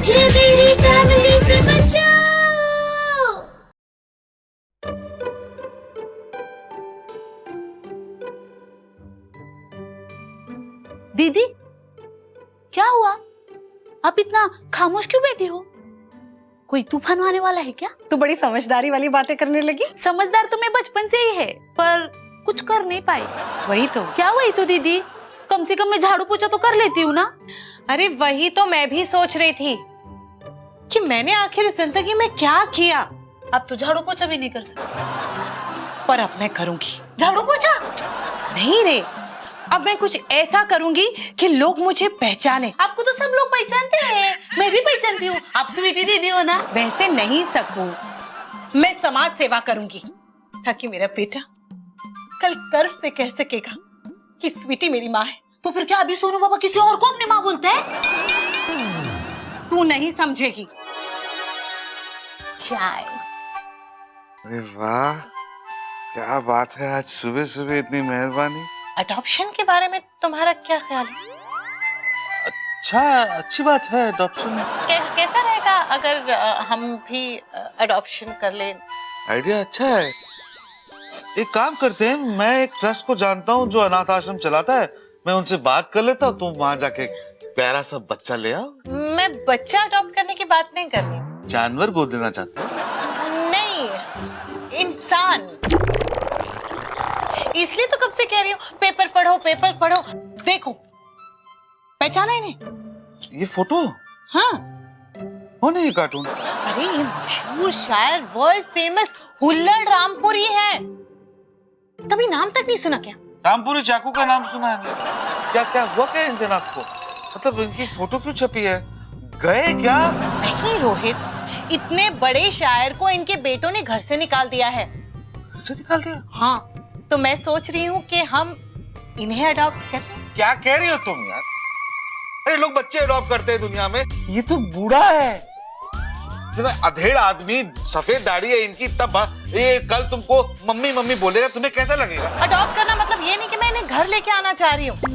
मुझे मेरी फैमिली से बचाओ। दीदी क्या हुआ? आप इतना खामोश क्यों बैठी हो? कोई तूफान आने वाला है क्या? तू बड़ी समझदारी वाली बातें करने लगी। समझदार तो मैं बचपन से ही है, पर कुछ कर नहीं पाई। वही तो। क्या वही तो दीदी? कम से कम मैं झाड़ू पोछा तो कर लेती हूँ ना। अरे वही तो मैं भी सोच रही थी कि मैंने आखिर जिंदगी में क्या किया। अब तो झाड़ू पोछा भी नहीं कर सकती। पर अब मैं करूंगी। झाड़ू पोछा नहीं रे, अब मैं कुछ ऐसा करूंगी कि लोग मुझे पहचाने। आपको तो सब लोग पहचानते हैं, मैं भी पहचानती हूँ। आप स्वीटी दीदी हो ना? वैसे नहीं सकूं, मैं समाज सेवा करूंगी ताकि मेरा बेटा कल गर्व से कह सकेगा कि स्वीटी मेरी माँ है। तो फिर क्या अभी सोनू बाबा किसी और को अपनी माँ बोलते हैं? तू नहीं समझेगी। चाय। अरे वाह, क्या बात है, आज सुबह सुबह इतनी मेहरबानी। अडॉप्शन के बारे में तुम्हारा क्या ख्याल है? अच्छा, अच्छी बात है अडॉप्शन। कैसा रहेगा अगर हम भी अडॉप्शन कर लें? आइडिया अच्छा है। एक काम करते हैं, मैं एक ट्रस्ट को जानता हूँ जो अनाथ आश्रम चलाता है, मैं उनसे बात कर लेता हूँ, तुम वहां जाके प्यारा सा बच्चा ले आओ। मैं बच्चा अडॉप्ट करने की बात नहीं कर रही। जानवर गोद देना चाहते हो? नहीं, इंसान। इसलिए तो कब से कह रही हूँ पेपर पढ़ो पेपर पढ़ो। देखो, पहचाना इन्हें? ये फोटो? हाँ। कौन है ये कार्टून? अरे ये मशहूर शायर, वर्ल्ड फेमस हुल्लड़ रामपुरी है। कभी नाम तक नहीं सुना क्या? रामपुरी चाकू का नाम सुना है नहीं। क्या क्या हुआ क्या इन जनाब को? मतलब इनकी फोटो क्यों छपी है? गए क्या? नहीं रोहित, इतने बड़े शायर को इनके बेटों ने घर से निकाल दिया है। घर से निकाल दिया? हाँ, तो मैं सोच रही हूँ कि हम इन्हें अडॉप्ट करें। क्या कह रही हो तुम यार? अरे लोग बच्चे अडॉप्ट करते हैं दुनिया में, ये तो बूढ़ा है। अधेड़ आदमी, सफेद दाढ़ी है इनकी, तब ये कल तुमको मम्मी मम्मी बोलेगा, तुम्हें कैसा लगेगा? अडॉप्ट करना मतलब ये नहीं कि मैं इन्हें घर लेके आना चाह रही हूँ।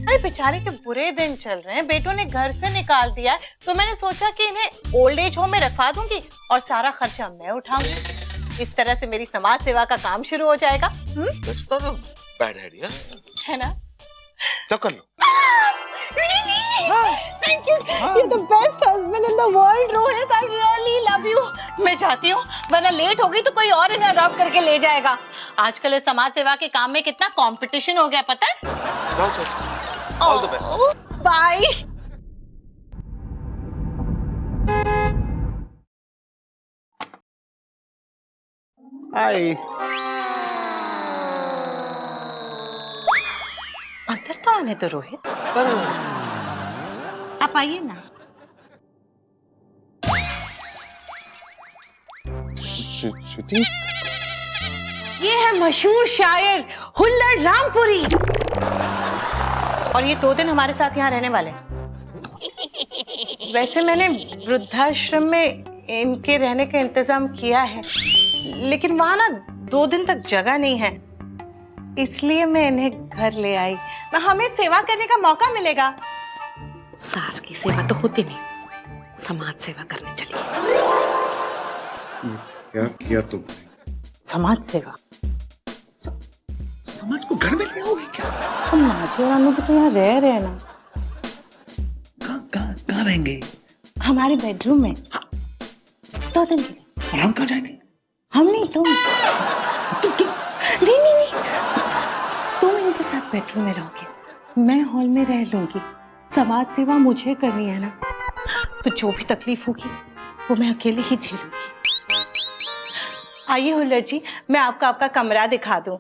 अरे बेचारे के बुरे दिन चल रहे हैं, बेटों ने घर से निकाल दिया है, तो मैंने सोचा कि इन्हें ओल्ड एज होम में रखवा दूंगी और सारा खर्चा मैं उठाऊंगी। इस तरह से मेरी समाज सेवा का काम शुरू हो जाएगा। बैड आइडिया है ना? तो कर लो। Thank you. You're the best husband in the world, Rohit. I really love you. मैं चाहती हूँ, वरना लेट होगी तो कोई और इन्हें अडॉप्ट करके ले जाएगा। आजकल इस समाज सेवा के काम में कितना कंपटीशन हो गया, पता है? जाओ जाओ जाओ। All the best. Bye. हाय। अंदर तो आने दो रोहित। पर आप आइए ना। स्वीटी, ये है मशहूर शायर हुल्लड़ रामपुरी, और ये 2 दिन हमारे साथ यहाँ रहने वाले हैं। वैसे मैंने वृद्धाश्रम में इनके रहने का इंतजाम किया है, लेकिन वहां ना 2 दिन तक जगह नहीं है, इसलिए मैं इन्हें घर ले आई। हमें सेवा करने का मौका मिलेगा। सास की सेवा तो होती नहीं, समाज सेवा करने चली। क्या किया तुमने? समाज सेवा? समाज को घर में ले आओगे क्या? हम माझी और अनु भी तो यहाँ रह रहे हैं ना। कहाँ रहेंगे? हमारे बेडरूम में। 2 दिन के लिए। और हम कहाँ जाएंगे? हम नहीं, तुम। नहीं, तुम इनके साथ बेडरूम में रहोगे, मैं हॉल में रह लूंगी। समाज सेवा मुझे करनी है ना, तो जो भी तकलीफ होगी वो मैं अकेले ही झेलूंगी। आइए हुल्लड़ जी, मैं आपको आपका कमरा दिखा दूं।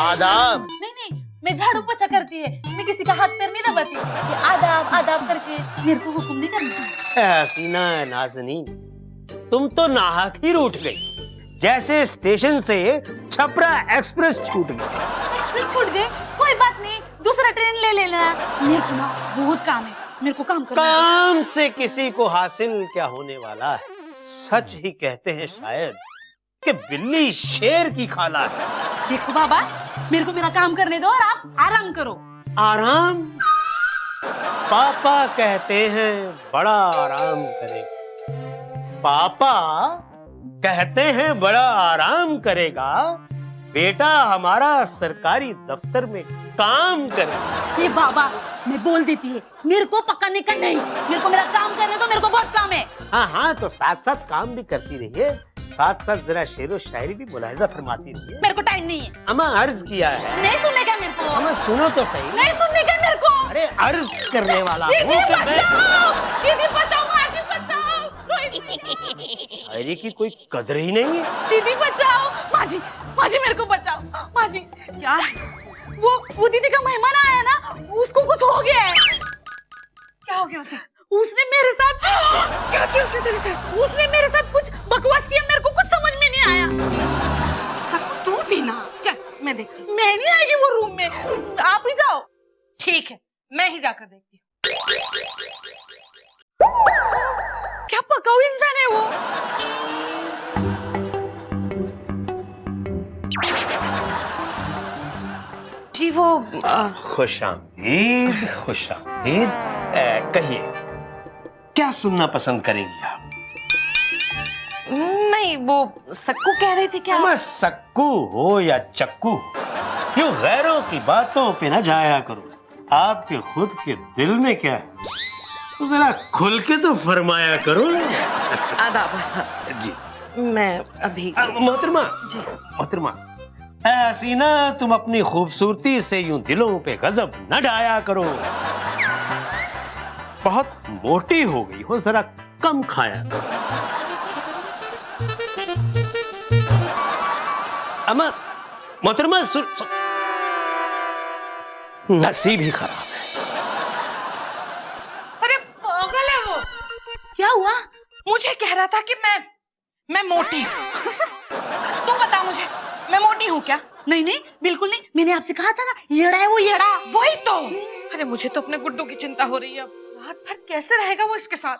आदाब। नहीं, मैं झाड़ू पोछा करती है, मैं किसी का हाथ पैर नहीं दबाती। ये आदाब आदाब करके मेरे को हुक्म नहीं करना। हसीना नाज़नीन, तुम तो नाहक ही रूठ गई, जैसे स्टेशन से छपरा एक्सप्रेस छूट गई। एक्सप्रेस छूट गए, कोई बात नहीं, दूसरा ट्रेन ले लेना। मेरे को ना बहुत काम है, मेरे को काम करना है। काम से किसी को हासिल क्या होने वाला है? सच ही कहते हैं शायद कि बिल्ली शेर की खाला है। देखो बाबा, मेरे को मेरा काम करने दो और आप आराम करो। आराम? पापा कहते हैं बड़ा आराम करेगा। पापा कहते हैं बड़ा आराम करेगा, बेटा हमारा सरकारी दफ्तर में काम करेगा। ये बाबा, मैं बोल देती है, मेरे को पकाने का नहीं, मेरे को मेरा काम करने दो, मेरे को बहुत काम है। हाँ हाँ, तो साथ साथ काम भी करती रहिए, साथ साथ जरा शेरो शायरी भी मुलाहिजा फरमाती रहिए। मेरे को टाइम नहीं है। अम्मा अर्ज किया है। नहीं सुनने का मेरे को। अम्मा सुनो तो सही। नहीं सुनने का मेरे को। अरे अर्ज करने वाला हूँ दीदी कि मैं। बचाओ, दीदी बचाओ, माजी बचाओ। शायरी की कोई कदर ही नहीं है। दीदी बचाओ, माजी, माजी मेरे को बचाओ, माजी। क्या है? वो दीदी का मेहमान आया ना, उसको कुछ हो गया है। क्या हो गया उसे? उसने मेरे साथ क्या किया? उसने तेरे साथ? उसने मेरे साथ कुछ बकवास किया, मेरे को कुछ समझ में नहीं आया। सक्कू तू भी ना, चल मैं देख। मैं नहीं आएगी वो रूम में, आप ही जाओ। ठीक है, मैं ही जाकर देखती हूँ। क्या पकाऊ इंसान है वो। जी वो खुशामदीद, खुशामदीद। कहिए, क्या सुनना पसंद करेंगी आप? नहीं, वो सक्कू कह रही थी क्या? मैं सक्कू हो या चक्कू, यूं गैरों की बातों पे न जाया करो। आपके खुद के दिल में क्या है, तो जरा खुल के तो फरमाया करो। आदाब। जी मैं अभी मोहतरमा जी। मोहतरमा, ऐसी ना तुम अपनी खूबसूरती से यूं दिलों पे गजब न ढाया करो। बहुत मोटी हो गई हो, जरा कम खाया करो। अम्मा मोहतरमा नसीब ही खराब है। अरे पागल है वो। क्या हुआ? मुझे कह रहा था कि मैं मोटी हूँ। तू बता मुझे, मैं मोटी हूँ क्या? नहीं नहीं, बिल्कुल नहीं। मैंने आपसे कहा था ना, येड़ा है वो, येड़ा। वही तो। अरे मुझे तो अपने गुड्डू की चिंता हो रही है। रात भर कैसे रहेगा वो इसके साथ?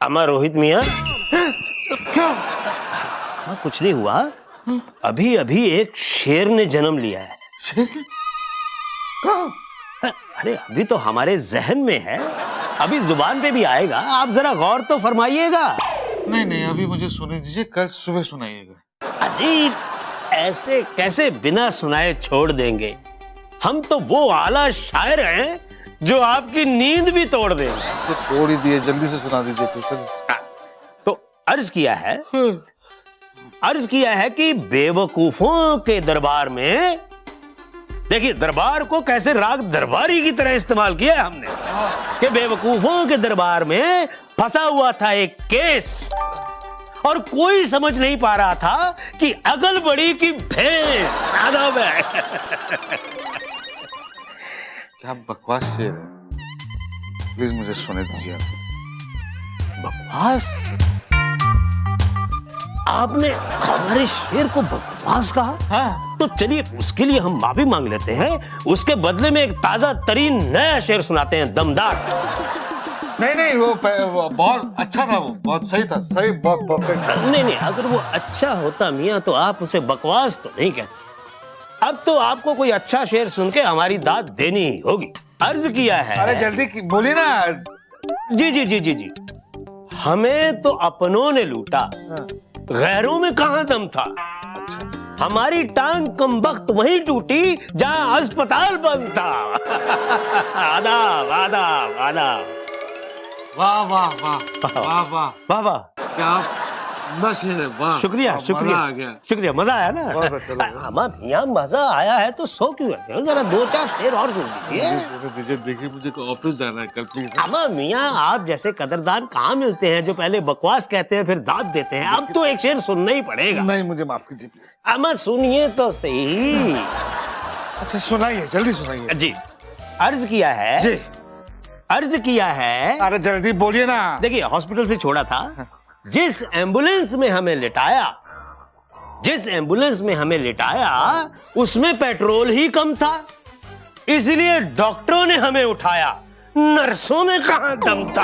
अम्मा रोहित मियाँ, क्या? अम्मा कुछ नहीं हुआ, अभी अभी एक शेर ने जन्म लिया है। शेर? अरे अभी तो हमारे जहन में है, अभी जुबान पे भी आएगा, आप जरा गौर तो फरमाइएगा। नहीं नहीं, अभी मुझे सुने दीजिए, कल सुबह सुनाइएगा। अजीब, ऐसे कैसे बिना सुनाए छोड़ देंगे? हम तो वो आला शायर हैं जो आपकी नींद भी तोड़ देंगे। तो तोड़ ही दिए, जल्दी से सुना दीजिए तो अर्ज किया है कि बेवकूफों के दरबार में, देखिए दरबार को कैसे राग दरबारी की तरह इस्तेमाल किया है हमने, कि बेवकूफों के दरबार में फंसा हुआ था एक केस, और कोई समझ नहीं पा रहा था कि अगल बड़ी की भैंस। आदाब है। क्या बकवास शेर है, प्लीज मुझे सुने दीजिए। बकवास? आपने हमारे शेर को बकवास कहा? हाँ। तो चलिए उसके लिए हम माफी मांग लेते हैं, उसके बदले में एक ताजा तरीन नया शेर सुनाते हैं, दमदार। नहीं नहीं, वो बहुत अच्छा था, वो बहुत सही था, सही, बहुत परफेक्ट। नहीं, अगर वो अच्छा होता मियाँ तो आप उसे बकवास तो नहीं कहते। अब तो आपको कोई अच्छा शेर सुन के हमारी दाद देनी ही होगी। अर्ज किया है। अरे जल्दी बोलिए ना। जी। हमें तो अपनों ने लूटा, गैरों में कहां दम था। अच्छा। हमारी टांग कमबख्त वहीं टूटी जहां अस्पताल बंद था। आदाब आदाब आदाब। वाह वाह वाह वाह वाह वाह वाह, क्या बस है, वाह। शुक्रिया मजा आ गया। शुक्रिया, मजा आया ना। बहुत अच्छा लगा। अम्मा भैया मजा आया है तो सो क्यों है, जरा दो चार शेर और सुन लीजिए। दीजिए, देखिए मुझे ऑफिस जाना है कल, प्लीज। अम्मा मियाँ आप जैसे कदरदान कहाँ मिलते हैं जो पहले बकवास कहते हैं फिर दाद देते हैं। अब तो एक शेर सुनना ही पड़ेगा। नहीं, मुझे माफ कीजिए प्लीज। अम्मा सुनिए तो सही। अच्छा सुनाइए, जल्दी सुनाइए। जी, अर्ज किया है। जी। अर्ज किया है। अरे जल्दी बोलिए ना। देखिए हॉस्पिटल से छोड़ा था, जिस एम्बुलेंस में हमें लिटाया उसमें पेट्रोल ही कम था, इसलिए डॉक्टरों ने हमें उठाया, नर्सों में कहां दम था।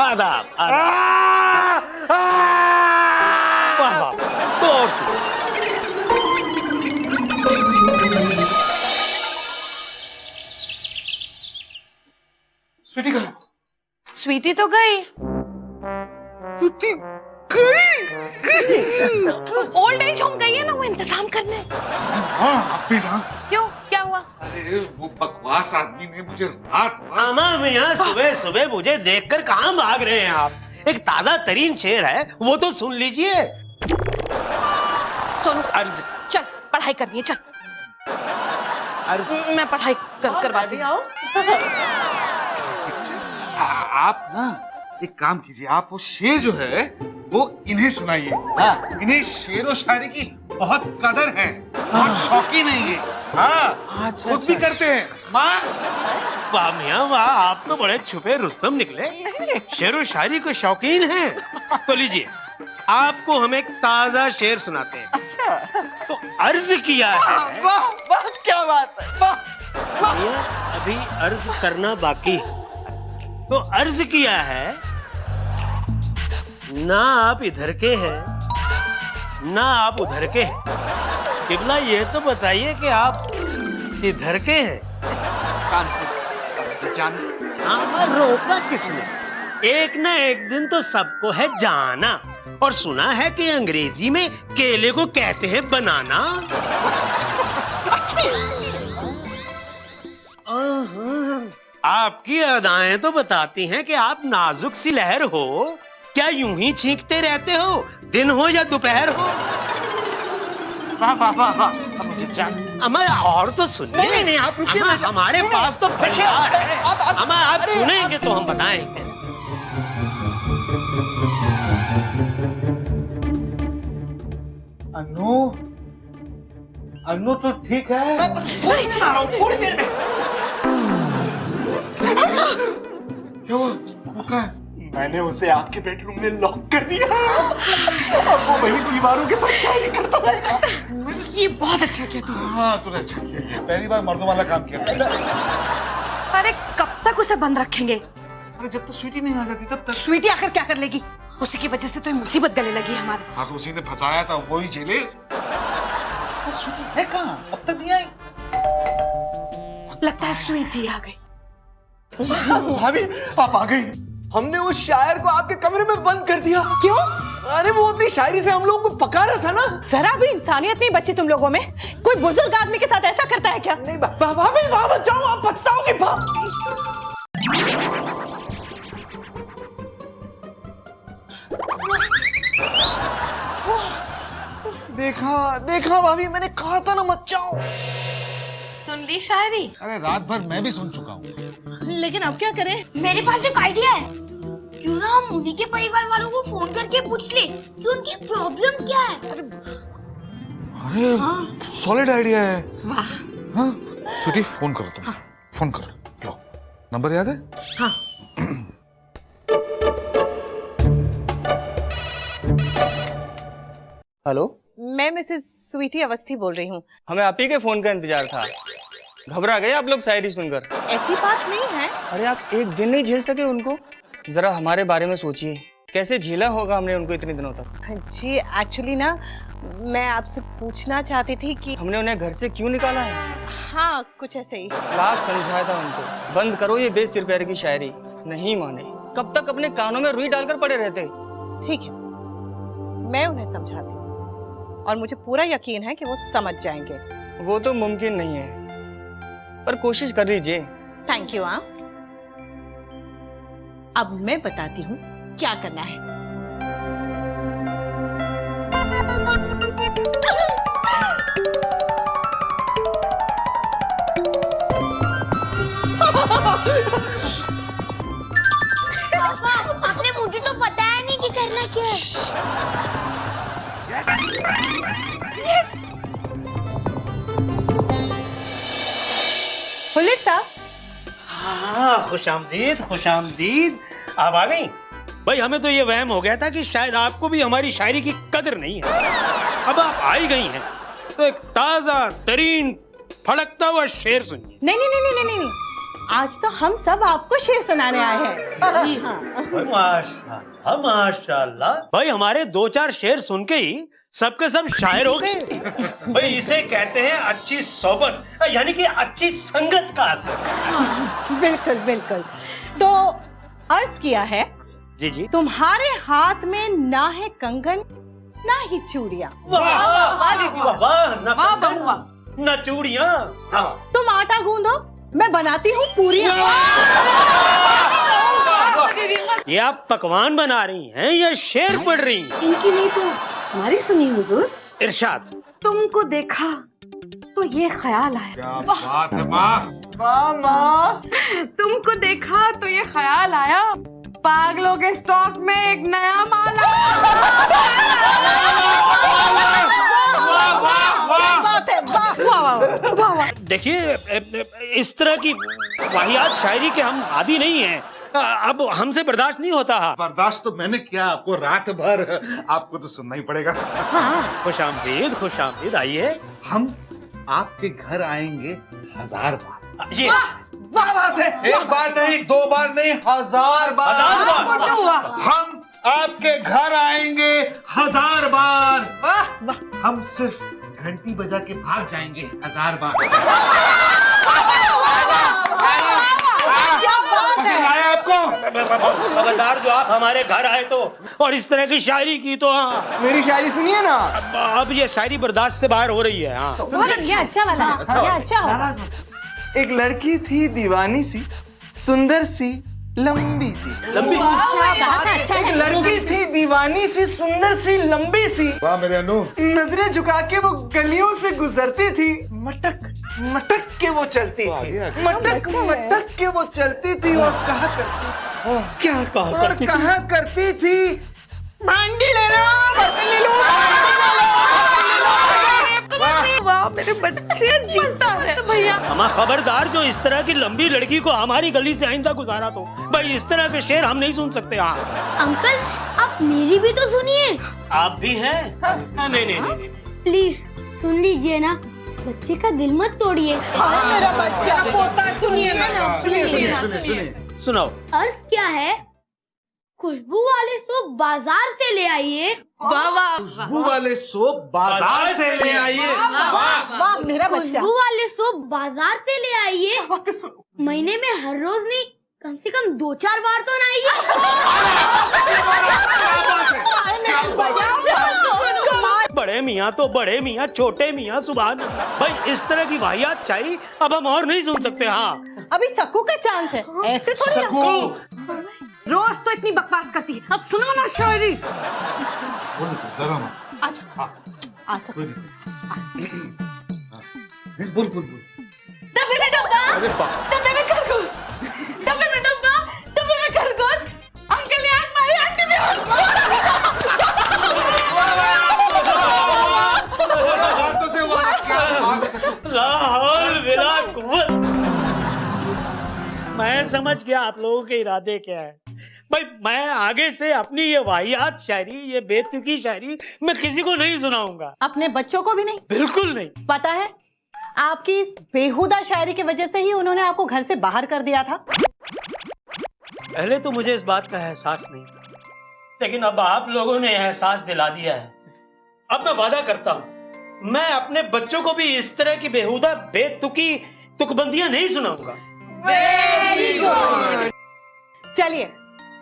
आदाब आदाब। वाह वाह, तो और सुनो। स्वीटी कहाँ? स्वीटी तो गई। स्वीटी गई? ओल्ड एज होम गई है ना वो इंतजाम करने। हाँ अब भी ना। क्यों, क्या हुआ? अरे वो बकवास आदमी ने मुझे रात भर। अमा मियाँ सुबह सुबह मुझे देखकर कहाँ भाग रहे हैं आप? एक ताजा तरीन शेर है, वो तो सुन लीजिए। सुन, अर्ज चल पढ़ाई करनी है, चल। मैं पढ़ाई करवाती हूँ। आप ना एक काम कीजिए, आप वो शेर जो है वो इन्हें सुनाइए। हाँ, इन्हें शेरो शायरी की बहुत कदर है, बहुत शौकीन है ये। हाँ, खुद भी करते हैं। माँ, वाह मियाँ वाह, आप तो बड़े छुपे रुस्तम निकले, शेरो शायरी के शौकीन हैं। तो लीजिए, आपको हम एक ताजा शेर सुनाते हैं। तो अर्ज किया है। वाह वाह, क्या बात है, वाह। मियाँ अभी अर्ज करना बाकी है। तो अर्ज किया है, ना आप इधर के हैं ना आप उधर के हैं, किबला ये तो बताइए कि आप इधर के हैं। हाँ, रोका किसने? एक ना एक दिन तो सबको है जाना, और सुना है कि अंग्रेजी में केले को कहते हैं बनाना। आपकी अदाएं तो बताती हैं कि आप नाजुक सी लहर हो, क्या यूं ही छींकते रहते हो, दिन हो या दोपहर हो? वाह वाह वाह वाह, अब मुझे जाना। अमा और तो सुनिए। नहीं, आप रुकिए, अमा, मैं हमारे पास तो भंडार है। अमा आप अरे, सुनेंगे तो हम बताएंगे। अनु तो ठीक है। थोड़ी देर आ रहा हूँ, थोड़ी देर में। क्या हुआ? वो कहाँ है? मैंने उसे आपके बेडरूम में लॉक कर दिया, अब वो वही दीवारों के साथ शायरी करता रहेगा। ये बहुत अच्छा किया तूने। हाँ तूने अच्छा किया, ये पहली बार मर्दों वाला काम किया। अरे कब तक उसे बंद रखेंगे? अरे जब तक स्वीटी नहीं आ जाती तब तक। स्वीटी आकर क्या कर लेगी? उसी की वजह से तो ये मुसीबत गले लगी है हमारे। हाँ तो उसी ने फंसाया था, वही झेले। स्वीटी है कहाँ? अब तक नहीं आई। लगता है स्वीटी आ गई। भाभी आप आ गई। हमने उस शायर को आपके कमरे में बंद कर दिया। क्यों? अरे वो अपनी शायरी से हम लोगों को पका रहा था ना। जरा भी इंसानियत नहीं बची तुम लोगों में। कोई बुजुर्ग आदमी के साथ ऐसा करता है क्या? नहीं भाभी, वहां मत जाओ, आप पछताओगे। देखा भाभी, मैंने कहा था ना मत जाओ। सुन ली शायरी? अरे रात भर मैं भी सुन चुका हूँ। लेकिन अब क्या करें? मेरे पास एक आइडिया है। क्यों ना हम उन्हीं के परिवार वालों को फोन करके पूछ ले कि उनकी प्रॉब्लम क्या है। अरे सॉलिड आइडिया है। वाह। हाँ स्वीटी फोन करो तुम। हाँ। फोन करो, लो नंबर याद है? हाँ। हेलो, मैं मिसेस स्वीटी अवस्थी बोल रही हूँ। हमें आप ही के फोन का इंतजार था। घबरा गए आप लोग शायरी सुनकर? ऐसी बात नहीं है। अरे आप एक दिन नहीं झेल सके उनको? जरा हमारे बारे में सोचिए, कैसे झेला होगा हमने उनको इतने दिनों तक। जी एक्चुअली ना मैं आपसे पूछना चाहती थी कि हमने उन्हें घर से क्यों निकाला है? हाँ कुछ ऐसे ही। लाख समझाया था उनको, बंद करो ये बेसिर पैर की शायरी। नहीं माने। कब तक अपने कानों में रुई डालकर पड़े रहते? ठीक है, मैं उन्हें समझाती हूँ और मुझे पूरा यकीन है कि वो समझ जाएंगे। वो तो मुमकिन नहीं है, पर कोशिश कर लीजिए। Thank you. हाँ अब मैं बताती हूँ क्या करना है। पापा आपने मुझे तो बताया नहीं कि करना क्या है। हुलिट साहब। हाँ खुशामदीद खुशामदीद, आप आ गई। भाई हमें तो ये वहम हो गया था कि शायद आपको भी हमारी शायरी की कदर नहीं है। अब आप आई गई हैं तो एक ताजा तरीन फड़कता हुआ शेर सुनिए। नहीं नहीं नहीं नहीं नहीं नहीं, आज तो हम सब आपको शेर सुनाने आए हैं। जी भाई माशाल्लाह माशाल्लाह, भाई हमारे 2-4 शेर सुन के ही सबके सब शायर हो गए। भाई इसे कहते हैं अच्छी सोबत, यानी कि अच्छी संगत का असर। बिल्कुल बिल्कुल। तो अर्ज किया है, जी जी। तुम्हारे हाथ में ना है कंगन ना ही चूड़ियां, वाह वाह वाह, न वाह कंगन, बहुआ। न चूड़ियां। तुम आटा गूंदो, मैं बनाती हूँ पूरियां। ये आप पकवान बना रही हैं या शेर पढ़ रही हैं? इनकी नहीं तो हमारी सुनी हुजूर। इरशाद। तुमको देखा तो ये ख्याल आया, क्या बात है माँ। वाह माँ, तुमको देखा तो ये ख्याल आया, पागलों के स्टॉक में एक नया माल आया। देखिए इस तरह की वाहियात शायरी के हम आदी नहीं हैं, अब हमसे बर्दाश्त नहीं होता। बर्दाश्त तो मैंने किया, आपको रात भर आपको तो सुनना ही पड़ेगा। खुश आमदीद, आइए। हम आपके घर आएंगे 1000 बार। ये वाह बात है। एक बार नहीं, 2 बार नहीं, 1000 बार। 1000 बार। हम आपके घर आएंगे 1000 बार। हम सिर्फ घंटी बजा के भाग जाएंगे 1000 बार। आया आपको खबरदार, जो आप हमारे घर आए तो और इस तरह की शायरी की तो हाँ, मेरी शायरी सुनिए ना। अब ये शायरी बर्दाश्त से बाहर हो रही है। हाँ ये अच्छा वाला, ये अच्छा होगा। एक लड़की थी दीवानी सी, सुंदर सी, लंबी सी। लंबी। अच्छा एक लड़की थी दीवानी सी, सुंदर सी, लंबी सी। वाह मेरे अनु। नजरें झुका के वो गलियों से गुजरती थी, मटक मटक के वो चलती थी, मटक मटक के वो चलती थी और कहा करती, क्या कहा और कहा करती थी, भांडी ले लो, बर्तन ले लो। वाह मेरे बच्चे जीता है भैया। हमारा खबरदार, जो इस तरह की लंबी लड़की को हमारी गली से आइंदा गुजारा तो भाई इस तरह के शेर हम नहीं सुन सकते। हाँ अंकल आप मेरी भी तो सुनिए। आप भी हैं? नहीं नहीं नहीं। प्लीज सुन लीजिए ना, बच्चे का दिल मत तोड़िए। मेरा बच्चा पोता सुनिए ना, सुनिए। सुनाओ। अर्ज क्या है, खुशबू वाले सोप बाजार से ले आइए। वाह वाह। खुशबू वाले सोप बाजार से ले आइए। वाह मेरा बच्चा। खुशबू वाले सोप बाजार से ले आइए, महीने में हर रोज नहीं, कम से कम 2-4 बार तो नहाइए। बड़े मियाँ तो बड़े मियाँ, छोटे मियाँ, सुभान अल्लाह। भाई इस तरह की वाहियात शायरी अब हम और नहीं सुन सकते। हाँ अभी सकू का चांस है, ऐसे थोड़ी ना। रोज तो इतनी बकवास करती है, अब सुनो ना शायरी। अच्छा बोल। डब्बे में डब्बा, डब्बे में खरगोश, डब्बे में डब्बा, डब्बे में खरगोश, अंकल ने मारी आंटी में ला हौल बिला कुव्वत। मैं समझ गया आप लोगों के इरादे क्या है। भाई मैं आगे से अपनी ये वाहियात शायरी, ये बेतुकी शायरी मैं किसी को नहीं सुनाऊंगा। अपने बच्चों को भी नहीं? बिल्कुल नहीं। पता है, आपकी इस बेहुदा शायरी की वजह से ही उन्होंने आपको घर से बाहर कर दिया था। पहले तो मुझे इस बात का एहसास नहीं था, लेकिन अब आप लोगों ने एहसास दिला दिया है। अब मैं वादा करता हूँ, मैं अपने बच्चों को भी इस तरह की बेहुदा बेतुकी तुकबंदियां नहीं सुनाऊंगा। चलिए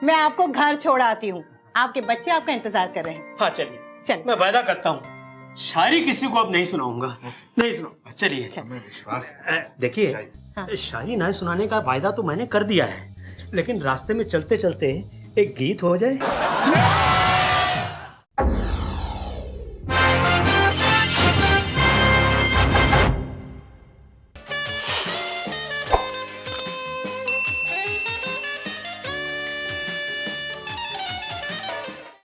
मैं आपको घर छोड़ आती हूँ, आपके बच्चे आपका इंतजार कर रहे हैं। हाँ चलिए, चल। मैं वादा करता हूँ शायरी किसी को अब नहीं सुनाऊंगा, नहीं सुनाऊंगा। चलिए विश्वास। देखिए, शायरी ना सुनाने का वायदा तो मैंने कर दिया है, लेकिन रास्ते में चलते चलते एक गीत हो जाए।